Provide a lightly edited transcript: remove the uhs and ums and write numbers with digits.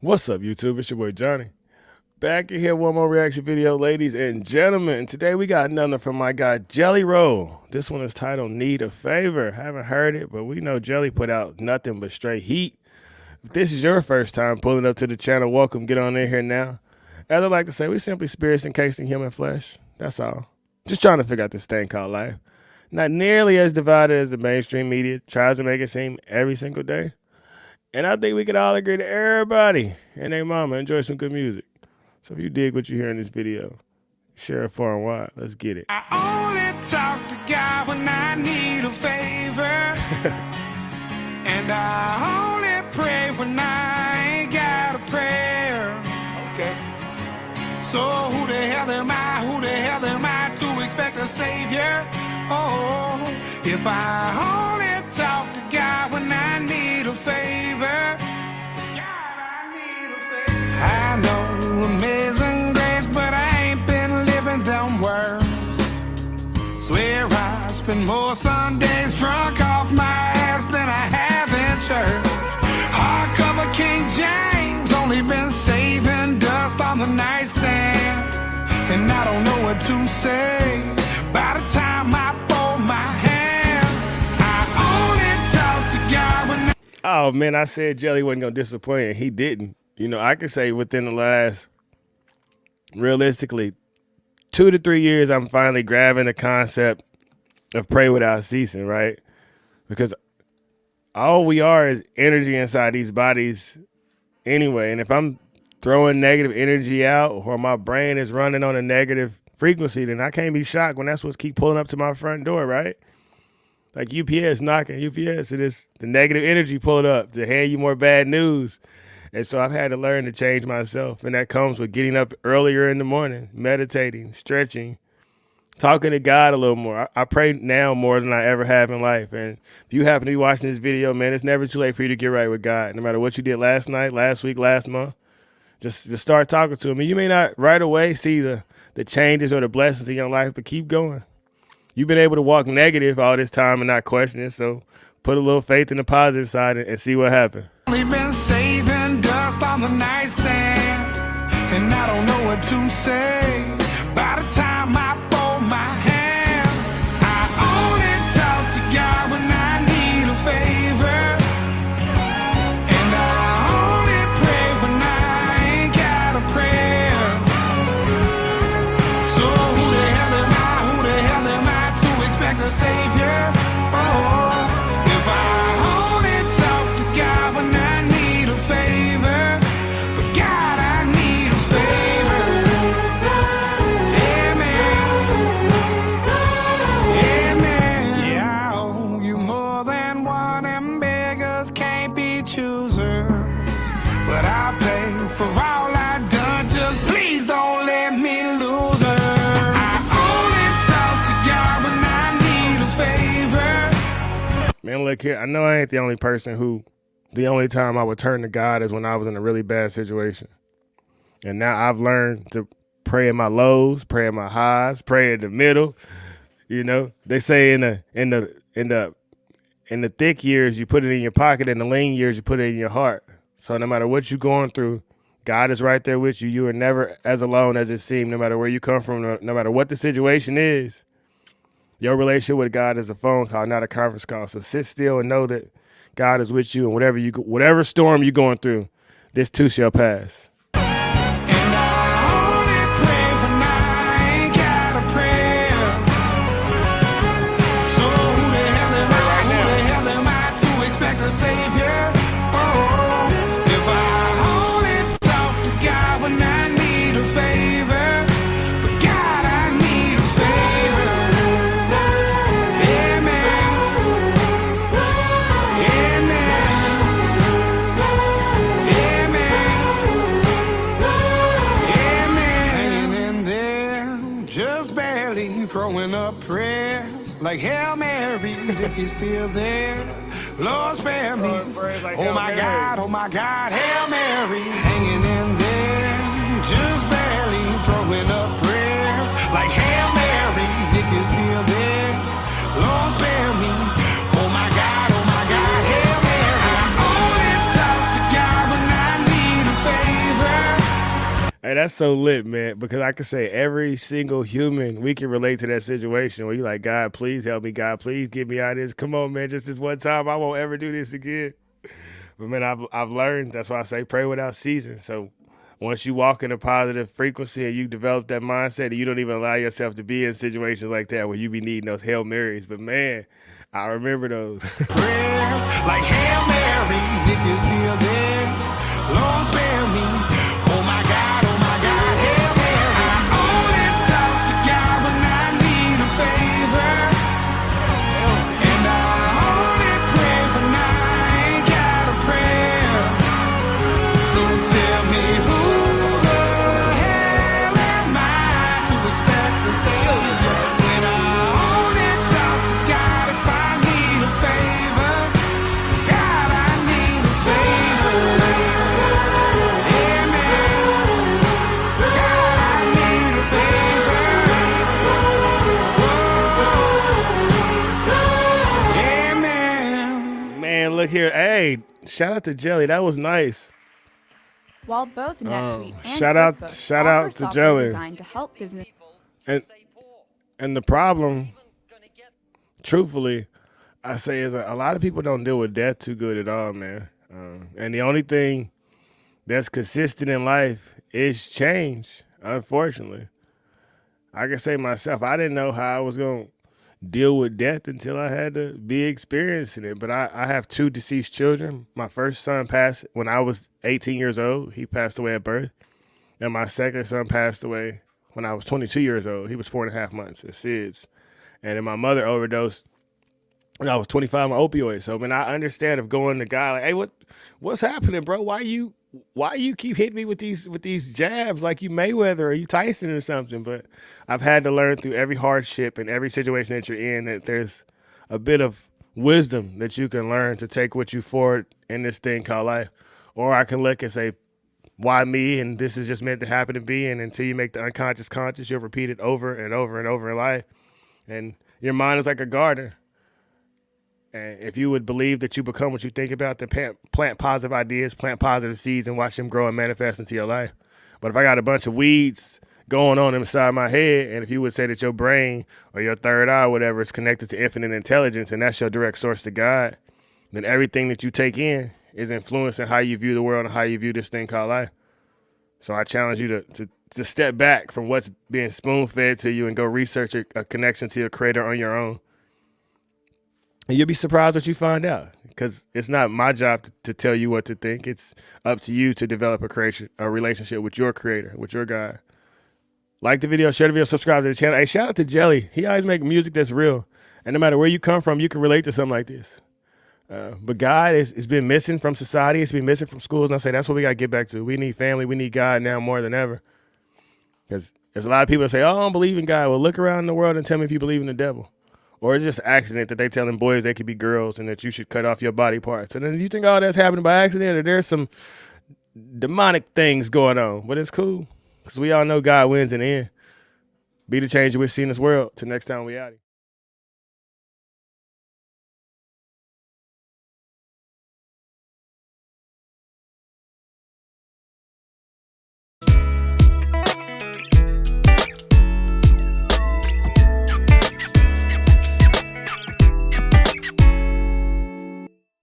What's up, YouTube? It's your boy Johnny. Back in here, one more reaction video, ladies and gentlemen. Today we got another from my guy Jelly Roll. This one is titled Need a Favor. Haven't heard it, but we know Jelly put out nothing but straight heat. If this is your first time pulling up to the channel, welcome. Get on in here now. As I like to say, we simply spirits encased in human flesh. That's all. Just trying to figure out this thing called life. Not nearly as divided as the mainstream media tries to make it seem every single day. And I think we could all agree that everybody and their mama enjoy some good music. So if you dig what you hear in this video, share it far and wide. Let's get it. I only talk to God when I need a favor. And I only pray when I ain't got a prayer. Okay. So who the hell am I? Who the hell am I to expect a savior? Oh, if I only talk to God when I need a favor. God, I need a favor. I know amazing grace, but I ain't been living them words. Swear I spend more Sundays drunk off my ass than I have in church. Hardcover King James, only been saving dust on the nightstand. And I don't know what to say by the time I fold my hands. I only talk to God when Oh, man, I said Jelly wasn't going to disappoint, and he didn't. You know, I could say within the last, realistically, 2 to 3 years, I'm finally grabbing the concept of pray without ceasing, right? Because all we are is energy inside these bodies anyway. And if I'm throwing negative energy out or my brain is running on a negative frequency, then I can't be shocked when that's what's keep pulling up to my front door, right? Like UPS knocking, UPS, it is the negative energy pulled up to hand you more bad news. And so I've had to learn to change myself. And that comes with getting up earlier in the morning, meditating, stretching, talking to God a little more. I pray now more than I ever have in life. And if you happen to be watching this video, man, it's never too late for you to get right with God. No matter what you did last night, last week, last month, just start talking to him. And you may not right away see the changes or the blessings in your life, but keep going. You've been able to walk negative all this time and not question it. So put a little faith in the positive side and see what happens. we've been saving dust on the nightstand. And I don't know what to say by the time I fold my hands. I only talk to God when I need a favor. And I only pray when I ain't got a prayer. So who the hell am I? Who the hell am I to expect a savior? Oh, if I only talk to God when I need a favor. But God, I need a favor. Amen. Yeah, I owe you more than one, and beggars can't be choosers. But I pay for all I done, just please don't let me lose her. I only talk to God when I need a favor. Man, look here. I know I ain't the only person who the only time I would turn to God is when I was in a really bad situation. And now I've learned to pray in my lows, pray in my highs, pray in the middle. You know, they say in the thick years you put it in your pocket, in the lean years you put it in your heart. So no matter what you're going through, God is right there with you. You are never as alone as it seems, no matter where you come from, no matter what the situation is. Your relationship with God is a phone call, not a conference call. So sit still and know that God is with you, and whatever storm you're going through, this too shall pass. And I only pray when I ain't got a prayer. So who the hell am I? Who the hell am I to expect a savior? Oh, if I only talk to God when I need a favor. But God, I need a favor. Hanging in there, just barely throwing up prayers like Hail Marys if you're still there. Lord, spare me. Oh my God, Hail Mary. Hanging in there, just barely throwing up prayers like Hail Marys if you're still there. Lord, spare me. Oh my God, Hail Mary. I only talk to God when I need a favor. Hey, that's so lit, man. Because I can say every single human, we can relate to that situation where you like, God, please help me. God, please get me out of this. Come on, man. Just this one time, I won't ever do this again. But man, I've learned. That's why I say pray without ceasing. So once you walk in a positive frequency and you develop that mindset, you don't even allow yourself to be in situations like that where you be needing those Hail Marys. But man, I remember those. Prayers like Hail Marys, if you're still there, Lord spare me. Oh my God, Hail Mary. I only talk to God when I need a favor, and I only pray when I ain't got a prayer. So tell me who the hell am I to expect the Savior when I only talk to God if I need a favor? God, I need a favor. Amen. God, I need a favor. Amen. Man, look here. Hey, shout out to Jelly. That was nice. While both NetSuite and shout out- QuickBooks shout offer out to software Jelly. designed to help business. And the problem, truthfully, I say is a lot of people don't deal with death too good at all, man. And the only thing that's consistent in life is change, unfortunately. I can say myself, I didn't know how I was going to deal with death until I had to be experiencing it. But I have two deceased children. My first son passed when I was 18 years old. He passed away at birth. And my second son passed away when I was 22 years old. He was 4.5 months at SIDS. And then my mother overdosed when I was 25 on opioids. So, man, I understand of going to God like, hey, what's happening, bro? Why you keep hitting me with these jabs like you Mayweather or you Tyson or something? But I've had to learn through every hardship and every situation that you're in that there's a bit of wisdom that you can learn to take with you forward in this thing called life. Or I can look and say, why me? And this is just meant to happen to be. And until you make the unconscious conscious, you'll repeat it over and over and over in life. And your mind is like a garden. And if you would believe that you become what you think about, then plant positive ideas, plant positive seeds, and watch them grow and manifest into your life. But if I got a bunch of weeds going on inside my head, and if you would say that your brain or your third eye or whatever is connected to infinite intelligence, and that's your direct source to God, then everything that you take in is influencing how you view the world and how you view this thing called life. So I challenge you to step back from what's being spoon-fed to you and go research a connection to your creator on your own. And you'll be surprised what you find out, because it's not my job to tell you what to think. It's up to you to develop a relationship with your creator, with your God. Like the video, share the video, subscribe to the channel. Hey, shout out to Jelly. He always make music that's real. And no matter where you come from, you can relate to something like this. But God has been missing from society. It's been missing from schools. And I say that's what we got to get back to. We need family. We need God now more than ever. Because there's a lot of people that say, oh, I don't believe in God. Well, look around the world and tell me if you believe in the devil. Or it's just an accident that they telling boys they could be girls and that you should cut off your body parts. And then you think all that's happening by accident, or there's some demonic things going on. But it's cool, because we all know God wins in the end. Be the change we see in this world. Till next time we out.